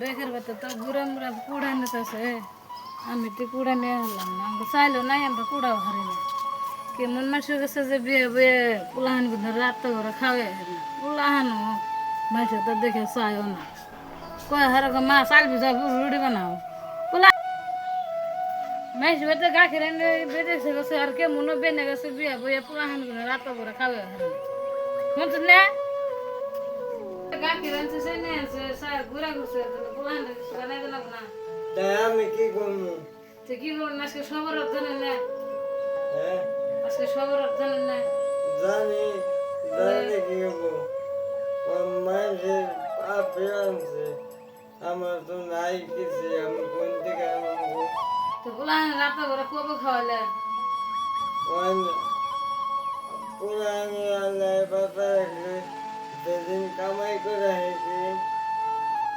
বেকের বাতে তো বুড়া মুড়া কুড়া নিতেছে আমি তো কুড়া নিয়ে হলাম না আমাকে চাইলেও নাই আমরা কুড়াও হারি না কেমন মাসে গেছে যে বিয়ে বিয়ে পুলাহান কিন্তু রাত করে খাওয়াই হারি না পুলাহানও মাসে তো দেখে চাইও না কয় হারে মা চাল ভিজা রুটি বানাও পুলা মাইস বেতে গাখির এনে বেঁধেছে গেছে আর কেমনও বেনে গেছে বিয়ে বইয়ে পুলাহান কিন্তু রাত করে খাওয়াই হারি না শুনছেন না গাখির আনছে সে নিয়ে আনছে ঘুরা ঘুরছে পুলাহান বানাই দিলাম না তাই আমি কি করবো? তো কি করুন আজকে সবার জানেন না হ্যাঁ আজকে সবার জানেন না জানি জানি কি করবো? মানুষের আপে আনছে আমার তো নাই কিছু আমি কোন থেকে আনবো? তো পুলাহান রাত করে কবে খাওয়ালে পুরানি আল্লাহ বাবা রাখলে যেদিন কামাই করে হেঁটে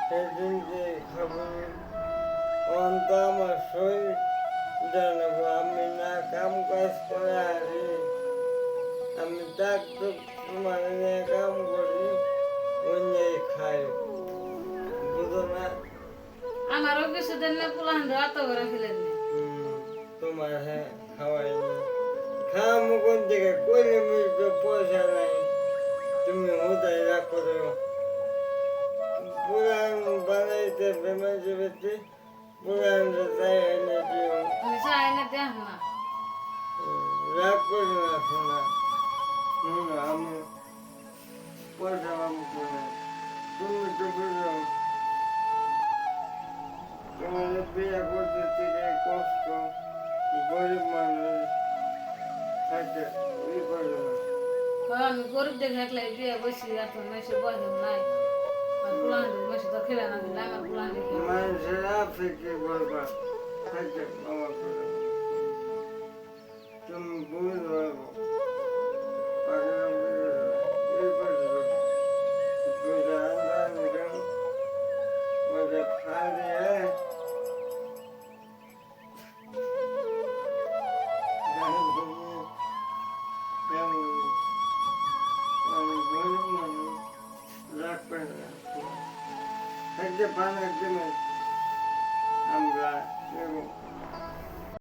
সেদিনকে খাবো অন্ত আমার শরীর জানাবো আমি না কাম কাজ করে হারি আমি তাক তো তোমার নিয়ে কাম করি অন্য খাই বুঝো না আমারও কিছু দিন না পুলাহান রাত করে ফেলেন তোমার হ্যাঁ খাওয়াইনি খামো কোন থেকে কইলে মিশবে পয়সা নাই তুমি উদয় রাখো পুরান বানাইতে বেমার যাবে পুরান যাই এনে দিও আমি চাই না দেখ না রাগ করি না শোনা আমি পয়সা আমি করে তুমি তো বুঝো তোমাদের বিয়ে করতে থেকে কষ্ট গরিব মানুষ থাকে ই করবে না আমি গরিব দেখে একলা বিয়ে বসি এত মেসে বয়স নাই আর পুলাহান মেসে তো খেলে না দিলে আমার পুলাহান দেখে মানুষের আপে কি বলবা থাকে বাবা করে তুমি বুঝতে আমরা